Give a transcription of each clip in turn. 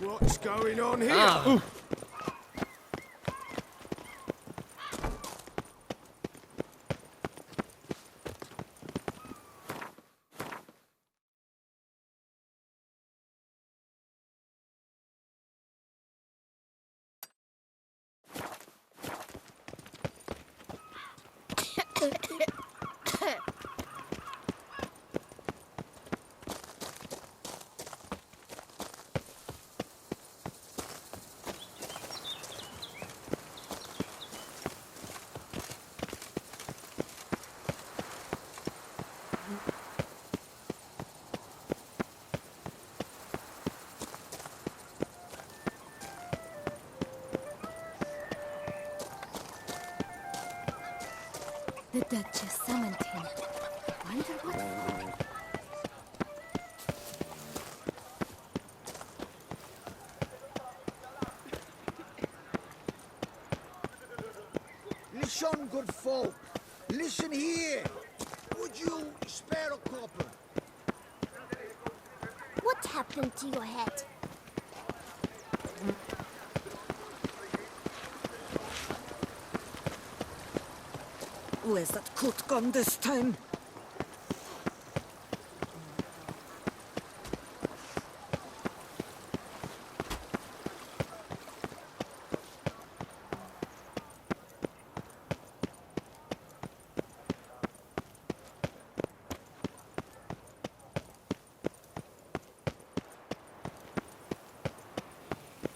What's going on here? The Duchess summoned him. Wonder what for? Listen, good folk. Listen here. Would you spare a copper? What happened to your head? Where's that coat gone this time?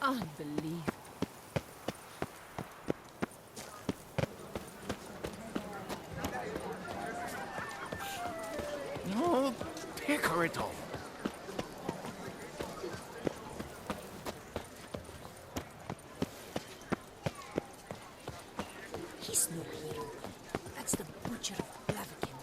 Unbelievable. No, picker it off. He's no hero. That's the butcher of Blaviken.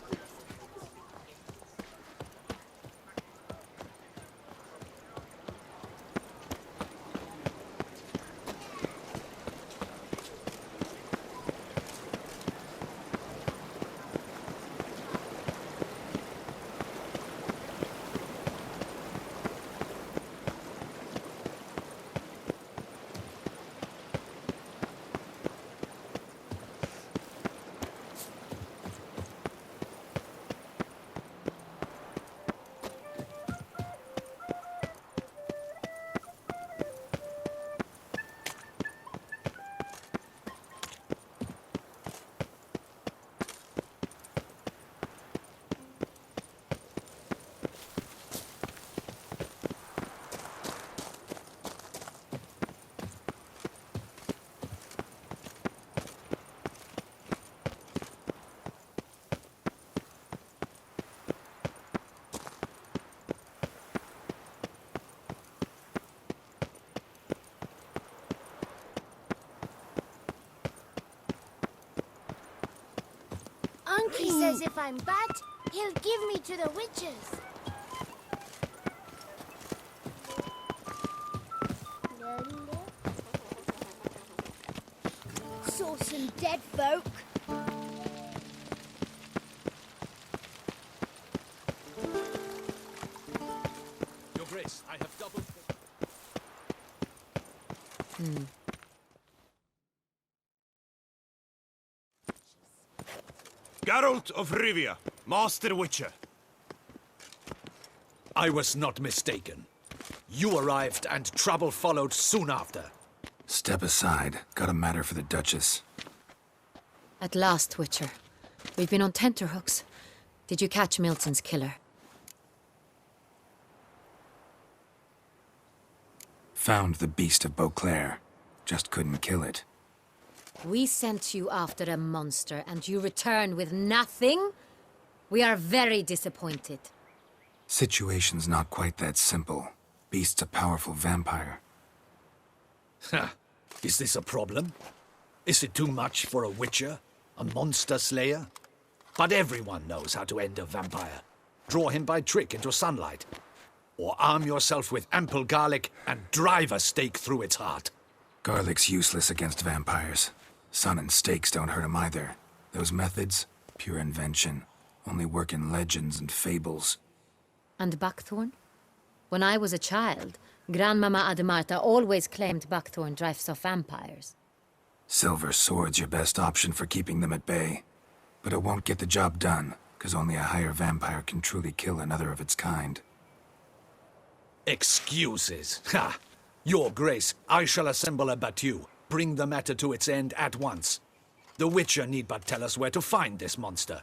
Unky says if I'm bad, he'll give me to the witches. Saw some dead folk. Your Grace, I have doubled... Geralt of Rivia, Master Witcher. I was not mistaken. You arrived and trouble followed soon after. Step aside. Got a matter for the Duchess. At last, Witcher. We've been on tenterhooks. Did you catch Milton's killer? Found the beast of Beauclair. Just couldn't kill it. We sent you after a monster, and you return with nothing? We are very disappointed. Situation's not quite that simple. Beast's a powerful vampire. Ha! Is this a problem? Is it too much for a witcher? A monster slayer? But everyone knows how to end a vampire. Draw him by trick into sunlight. Or arm yourself with ample garlic and drive a stake through its heart. Garlic's useless against vampires. Sun and stakes don't hurt him either. Those methods, pure invention. Only work in legends and fables. And buckthorn? When I was a child, Grandmama Ademarta always claimed buckthorn drives off vampires. Silver sword's your best option for keeping them at bay. But it won't get the job done, because only a higher vampire can truly kill another of its kind. Excuses. Ha! Your Grace, I shall assemble a battue. Bring the matter to its end at once. The Witcher need but tell us where to find this monster.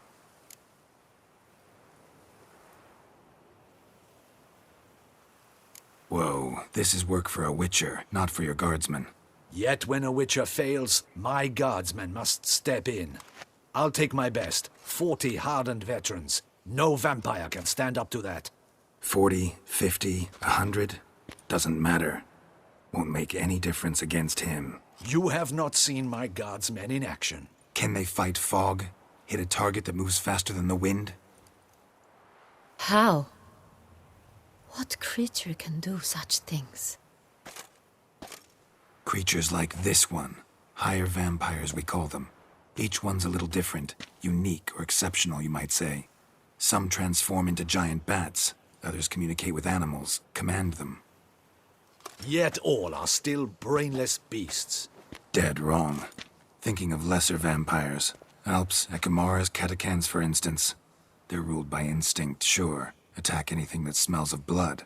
Whoa, this is work for a Witcher, not for your guardsmen. Yet when a Witcher fails, my guardsmen must step in. I'll take my best. 40 hardened veterans. No vampire can stand up to that. 40, 50, 100? Doesn't matter. Won't make any difference against him. You have not seen my guardsmen in action. Can they fight fog? Hit a target that moves faster than the wind? How? What creature can do such things? Creatures like this one. Higher vampires, we call them. Each one's a little different. Unique or exceptional, you might say. Some transform into giant bats. Others communicate with animals, command them. Yet all are still brainless beasts. Dead wrong. Thinking of lesser vampires. Alps, Ekamaras, Catacans, for instance. They're ruled by instinct, sure. Attack anything that smells of blood.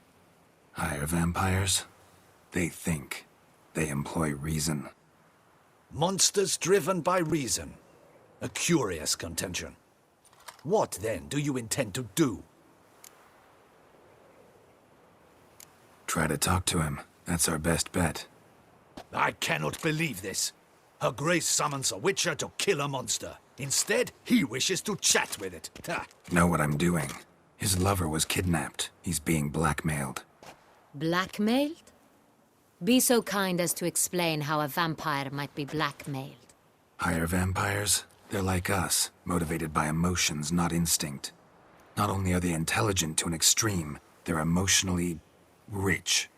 Higher vampires? They think. They employ reason. Monsters driven by reason. A curious contention. What, then, do you intend to do? Try to talk to him. That's our best bet. I cannot believe this. Her Grace summons a Witcher to kill a monster. Instead, he wishes to chat with it. Ha! Know what I'm doing. His lover was kidnapped. He's being blackmailed. Blackmailed? Be so kind as to explain how a vampire might be blackmailed. Higher vampires? They're like us, motivated by emotions, not instinct. Not only are they intelligent to an extreme, they're emotionally rich,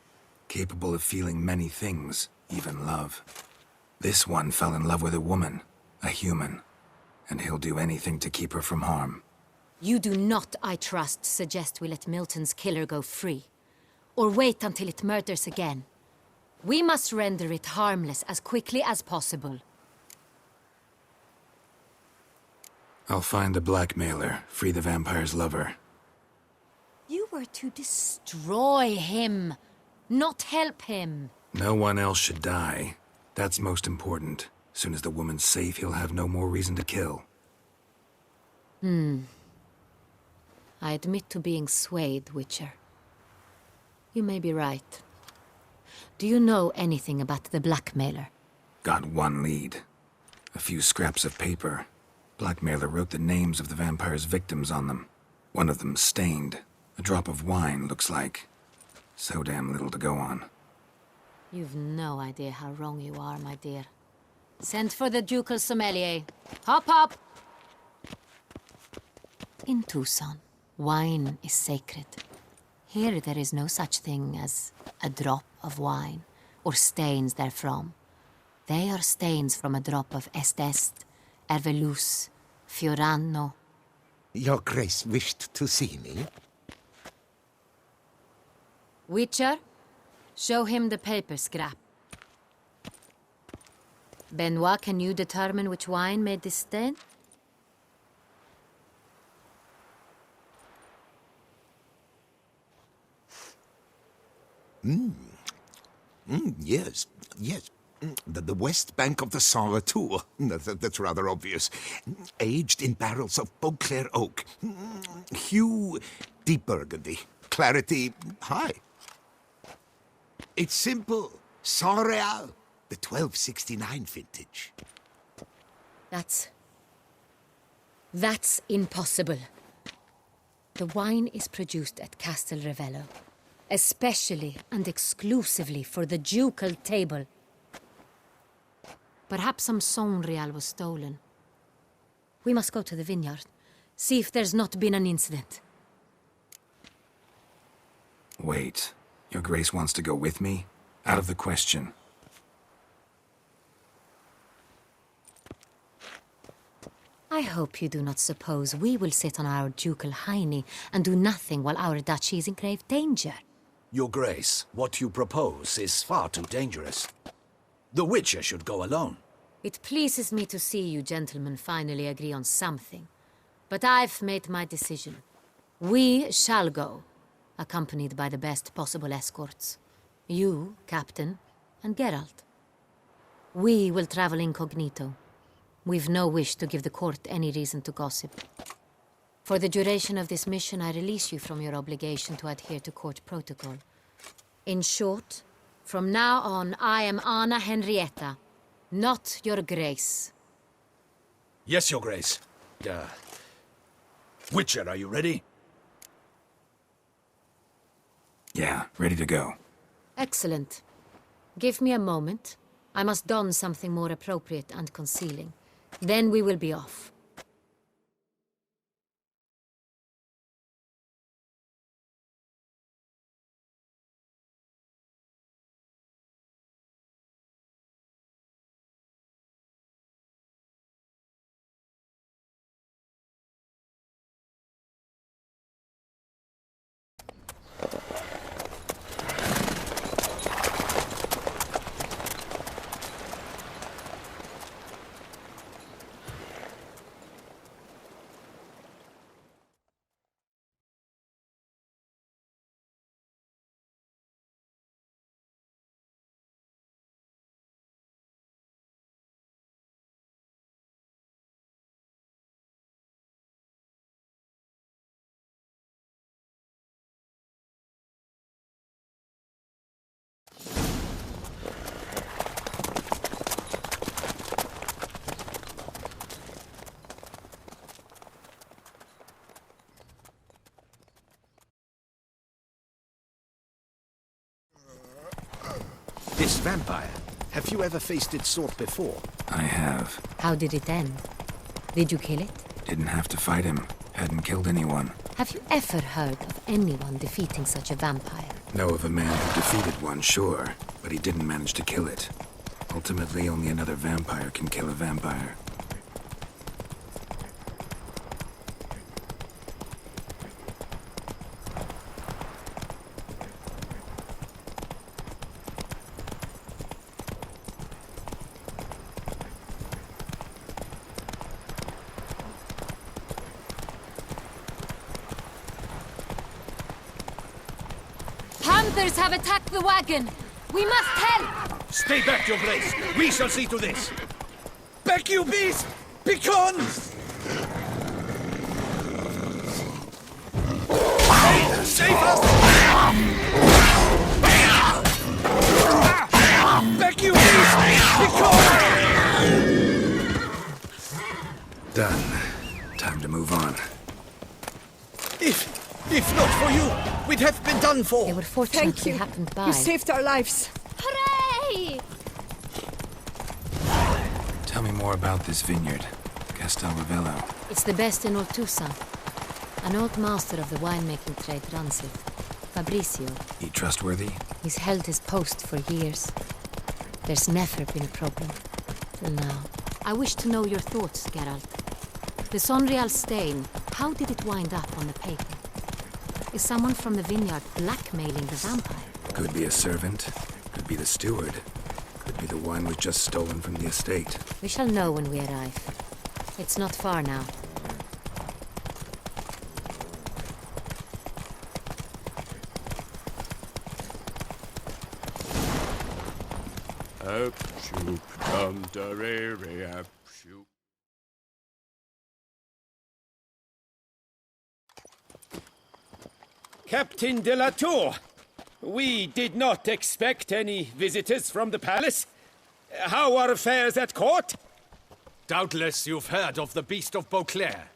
capable of feeling many things, even love. This one fell in love with a woman, a human, and he'll do anything to keep her from harm. You do not, I trust, suggest we let Milton's killer go free. Or wait until it murders again. We must render it harmless as quickly as possible. I'll find the blackmailer, free the vampire's lover. You were to destroy him, not help him. No one else should die. That's most important. Soon as the woman's safe, he'll have no more reason to kill. I admit to being swayed, Witcher. You may be right. Do you know anything about the blackmailer? Got one lead. A few scraps of paper. Blackmailer wrote the names of the vampire's victims on them. One of them stained. A drop of wine, looks like. So damn little to go on. You've no idea how wrong you are, my dear. Send for the ducal sommelier. Hop, hop! In Tucson, wine is sacred. Here there is no such thing as a drop of wine, or stains therefrom. They are stains from a drop of Est, Ervelus, Fiorano. Your Grace wished to see me? Witcher, show him the paper scrap. Benoit, can you determine which wine made this stain? Yes, yes. The west bank of the Saar too. That's rather obvious. Aged in barrels of Beauclair oak. Hue, deep burgundy. Clarity, high. It's simple. Saint-Réal, the 1269 vintage. That's impossible. The wine is produced at Castel Ravello, especially and exclusively for the ducal table. Perhaps some Saint-Réal was stolen. We must go to the vineyard, see if there's not been an incident. Wait. Your Grace wants to go with me? Out of the question. I hope you do not suppose we will sit on our ducal hiney and do nothing while our duchy is in grave danger. Your Grace, what you propose is far too dangerous. The Witcher should go alone. It pleases me to see you gentlemen finally agree on something. But I've made my decision. We shall go, accompanied by the best possible escorts. You, Captain, and Geralt. We will travel incognito. We've no wish to give the court any reason to gossip. For the duration of this mission, I release you from your obligation to adhere to court protocol. In short, from now on, I am Anna Henrietta, not your Grace. Yes, Your Grace. Witcher, are you ready? Yeah, ready to go. Excellent. Give me a moment. I must don something more appropriate and concealing. Then we will be off. This vampire, have you ever faced its sort before? I have. How did it end? Did you kill it? Didn't have to fight him. Hadn't killed anyone. Have you ever heard of anyone defeating such a vampire? Know of a man who defeated one, sure, but he didn't manage to kill it. Ultimately, only another vampire can kill a vampire. Hunters have attacked the wagon! We must help! Stay back, Your Grace. We shall see to this. Back, you beast! Begone! Save us! Back, you beast! Begone! Done. Time to move on. If not for you, we'd have been done for. They were fortunate we happened by. You saved our lives. Hooray! Tell me more about this vineyard, Castel Ravello. It's the best in Oltusa. An old master of the winemaking trade runs it. Fabrizio. He trustworthy? He's held his post for years. There's never been a problem. Till now. I wish to know your thoughts, Geralt. The Sonreal stain, how did it wind up on the paper? Is someone from the vineyard blackmailing the vampire? Could be a servant. Could be the steward. Could be the wine was just stolen from the estate. We shall know when we arrive. It's not far now. Shoop, dum, da, re, re, shoop. Captain de la Tour, we did not expect any visitors from the palace. How are affairs at court? Doubtless you've heard of the Beast of Beauclair.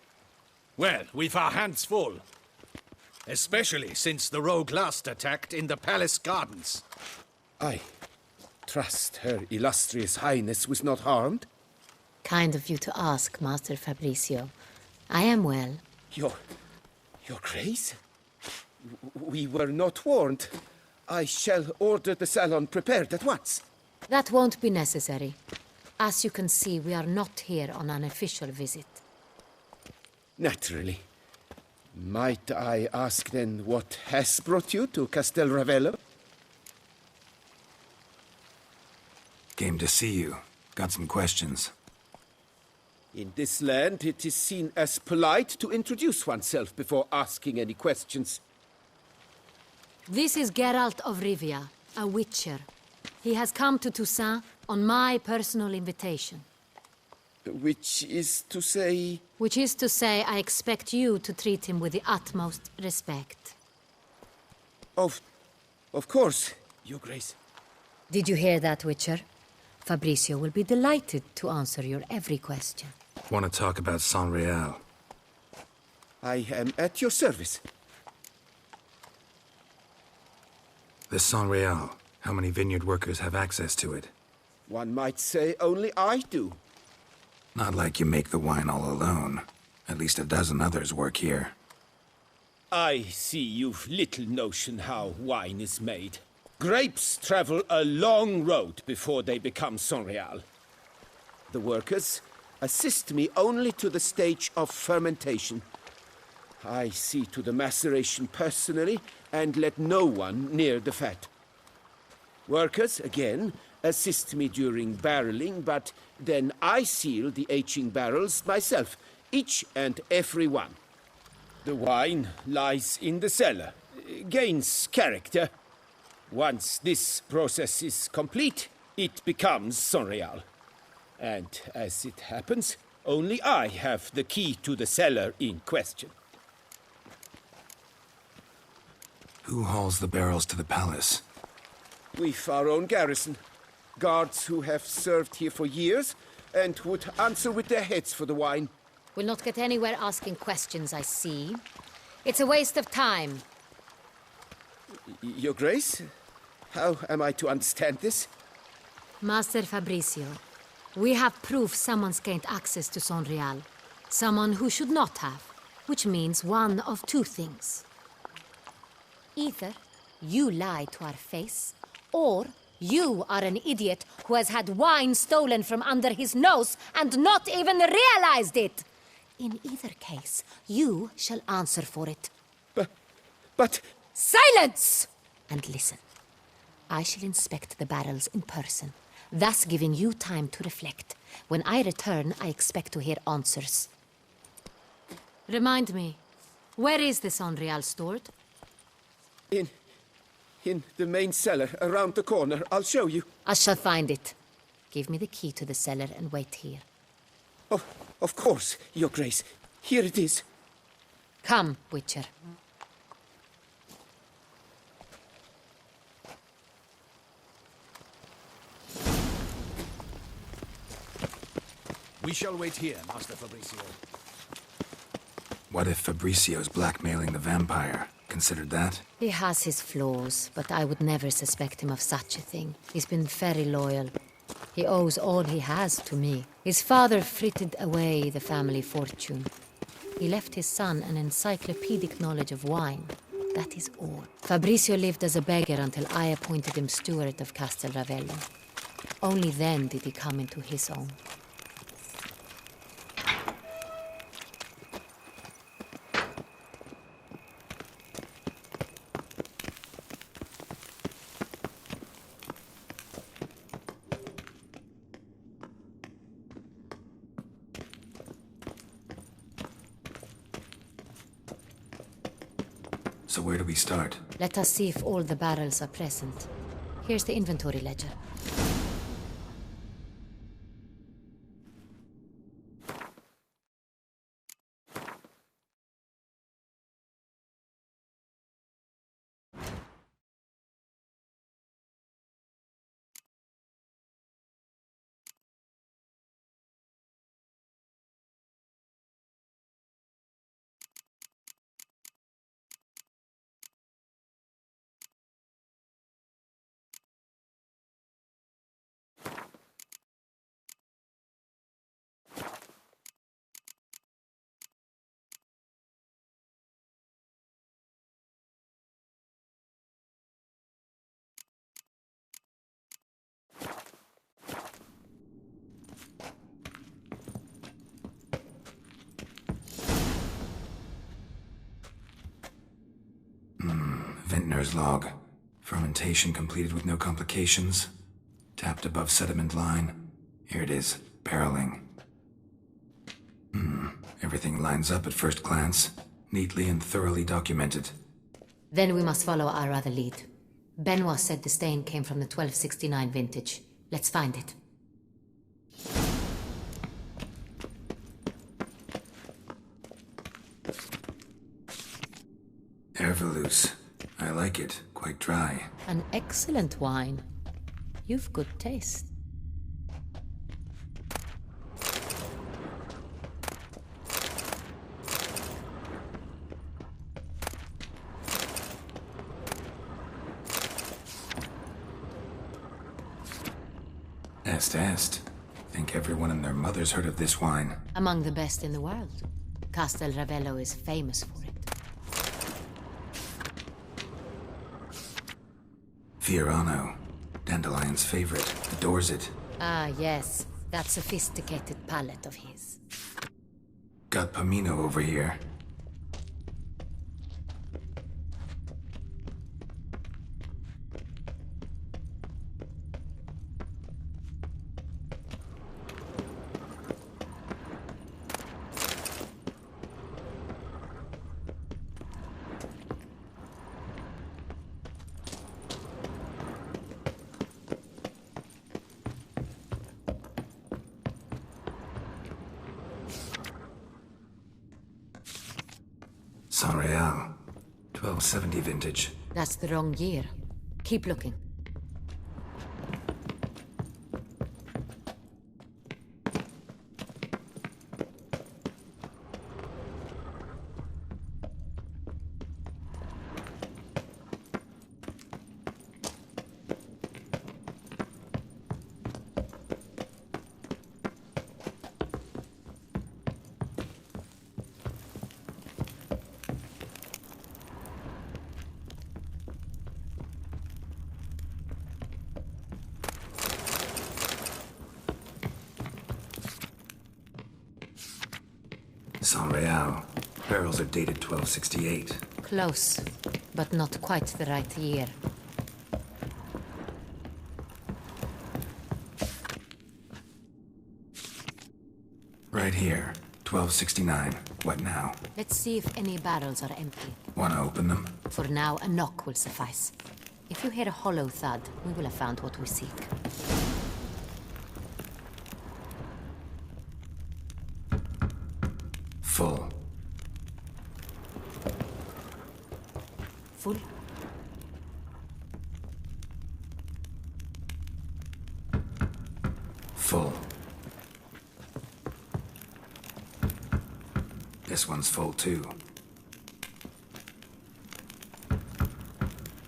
Well, we've our hands full. Especially since the rogue last attacked in the palace gardens. I trust Her Illustrious Highness was not harmed. Kind of you to ask, Master Fabrizio. I am well. Your Grace? We were not warned. I shall order the salon prepared at once. That won't be necessary. As you can see, we are not here on an official visit. Naturally. Might I ask then what has brought you to Castel Ravello? Came to see you. Got some questions. In this land, it is seen as polite to introduce oneself before asking any questions. This is Geralt of Rivia, a witcher. He has come to Toussaint on my personal invitation. Which is to say... Which is to say, I expect you to treat him with the utmost respect. Of course, Your Grace. Did you hear that, Witcher? Fabricio will be delighted to answer your every question. Want to talk about San Real? I am at your service. This San Real, how many vineyard workers have access to it? One might say only I do. Not like you make the wine all alone. At least a dozen others work here. I see you've little notion how wine is made. Grapes travel a long road before they become Sonreal. The workers assist me only to the stage of fermentation. I see to the maceration personally and let no one near the fat. Workers, again, assist me during barreling, but then I seal the aging barrels myself, each and every one. The wine lies in the cellar, gains character. Once this process is complete, it becomes Sonreal. And as it happens, only I have the key to the cellar in question. Who hauls the barrels to the palace? We've our own garrison. Guards who have served here for years and would answer with their heads for the wine. We'll not get anywhere asking questions, I see. It's a waste of time. Your Grace? How am I to understand this? Master Fabricio, we have proof someone's gained access to Sonreal. Someone who should not have, which means one of two things. Either you lie to our face, or you are an idiot who has had wine stolen from under his nose and not even realized it. In either case, you shall answer for it. But... Silence! And listen. I shall inspect the barrels in person, thus giving you time to reflect. When I return, I expect to hear answers. Remind me, where is the Sonreal stored? In the main cellar, around the corner. I'll show you. I shall find it. Give me the key to the cellar and wait here. Oh, of course, Your Grace. Here it is. Come, Witcher. We shall wait here, Master Fabricio. What if Fabricio's blackmailing the vampire? Considered that? He has his flaws, but I would never suspect him of such a thing. He's been very loyal. He owes all he has to me. His father frittered away the family fortune. He left his son an encyclopedic knowledge of wine. That is all. Fabricio lived as a beggar until I appointed him steward of Castel Ravello. Only then did he come into his own. So where do we start? Let us see if all the barrels are present. Here's the inventory ledger. Vintner's log. Fermentation completed with no complications. Tapped above sediment line. Here it is, barreling. Everything lines up at first glance. Neatly and thoroughly documented. Then we must follow our other lead. Benoit said the stain came from the 1269 vintage. Let's find it. Herveloos. I like it. Quite dry. An excellent wine. You've good taste. Est. Think everyone and their mother's heard of this wine. Among the best in the world. Castel Ravello is famous for it. Fiorano. Dandelion's favorite. Adores it. Ah, yes. That sophisticated palate of his. Got Pomino over here. San Real. 1270 vintage. That's the wrong year. Keep looking. San Real. Barrels are dated 1268. Close, but not quite the right year. Right here. 1269. What now? Let's see if any barrels are empty. Wanna open them? For now, a knock will suffice. If you hear a hollow thud, we will have found what we seek. Full. Full? Full. This one's full too.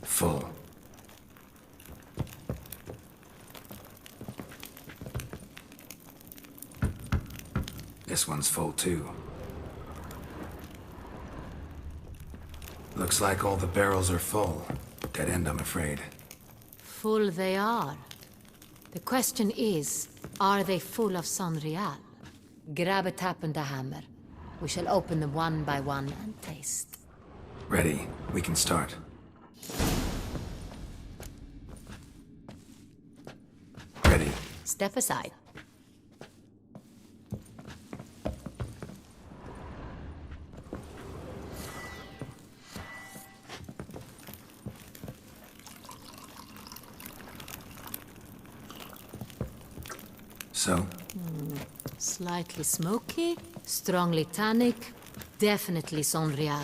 Full. This one's full too. Looks like all the barrels are full. Dead end, I'm afraid. Full they are. The question is, are they full of San Real? Grab a tap and a hammer. We shall open them one by one and taste. Ready. We can start. Ready. Step aside. So? Slightly smoky, strongly tannic, definitely San Real.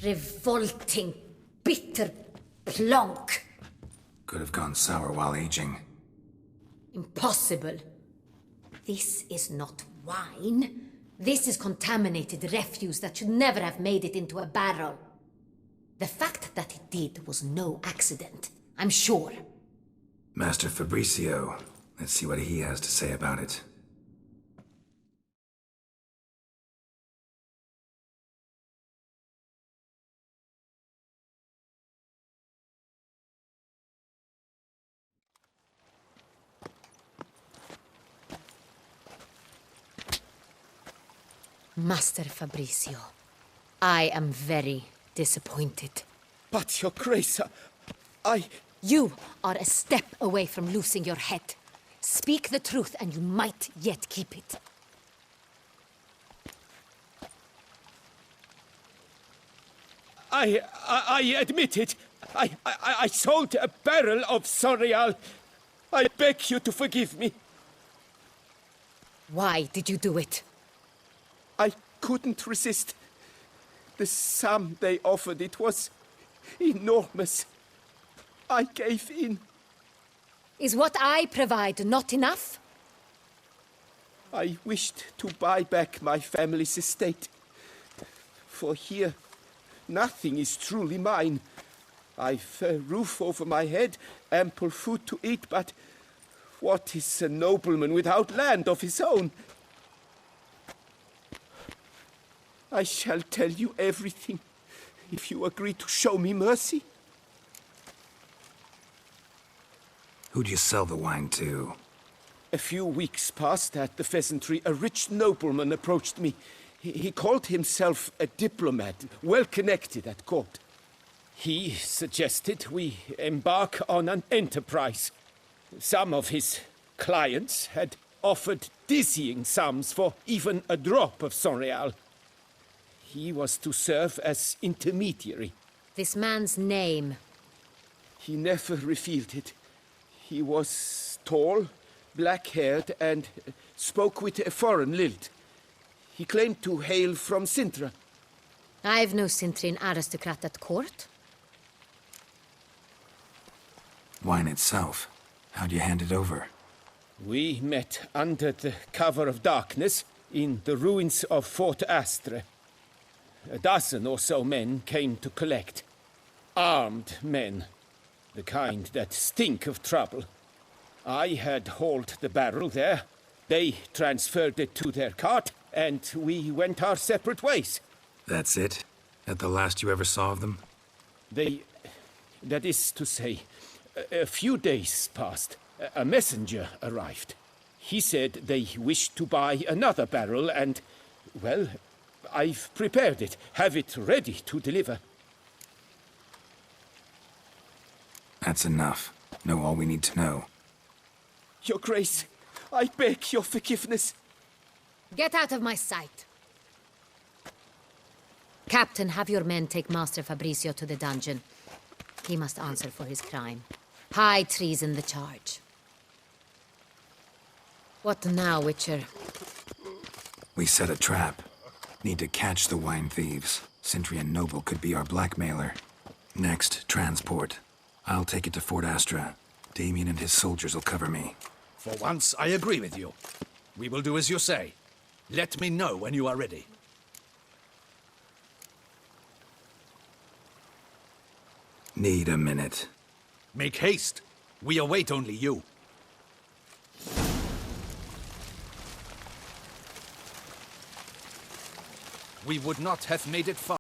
Revolting, bitter plonk. Could have gone sour while aging. Impossible. This is not wine. This is contaminated refuse that should never have made it into a barrel. The fact that it did was no accident, I'm sure. Master Fabricio. Let's see what he has to say about it. Master Fabricio, I am very disappointed. But, Your Grace, I... You are a step away from losing your head. Speak the truth and you might yet keep it. I admit it. I sold a barrel of Sonreal. I beg you to forgive me. Why did you do it? I couldn't resist. The sum they offered, it was enormous. I gave in. Is what I provide not enough? I wished to buy back my family's estate. For here, nothing is truly mine. I've a roof over my head, ample food to eat, but what is a nobleman without land of his own? I shall tell you everything, if you agree to show me mercy. Who'd you sell the wine to? A few weeks past at the pheasantry, a rich nobleman approached me. He called himself a diplomat, well connected at court. He suggested we embark on an enterprise. Some of his clients had offered dizzying sums for even a drop of Sonreal. He was to serve as intermediary. This man's name. He never revealed it. He was tall, black-haired, and spoke with a foreign lilt. He claimed to hail from Sintra. I've no Sintrin aristocrat at court. Wine itself. How'd you hand it over? We met under the cover of darkness in the ruins of Fort Astre. A dozen or so men came to collect. Armed men. The kind that stink of trouble. I had hauled the barrel there. They transferred it to their cart, and we went our separate ways. That's it? That the last you ever saw of them? That is to say, a few days passed. A messenger arrived. He said they wished to buy another barrel and, well, I've prepared it, have it ready to deliver. That's enough. Know all we need to know. Your Grace, I beg your forgiveness. Get out of my sight. Captain, have your men take Master Fabricio to the dungeon. He must answer for his crime. High treason the charge. What now, Witcher? We set a trap. Need to catch the wine thieves. Cintrian Noble could be our blackmailer. Next, transport. I'll take it to Fort Astra. Damien and his soldiers will cover me. For once, I agree with you. We will do as you say. Let me know when you are ready. Need a minute. Make haste. We await only you. We would not have made it far.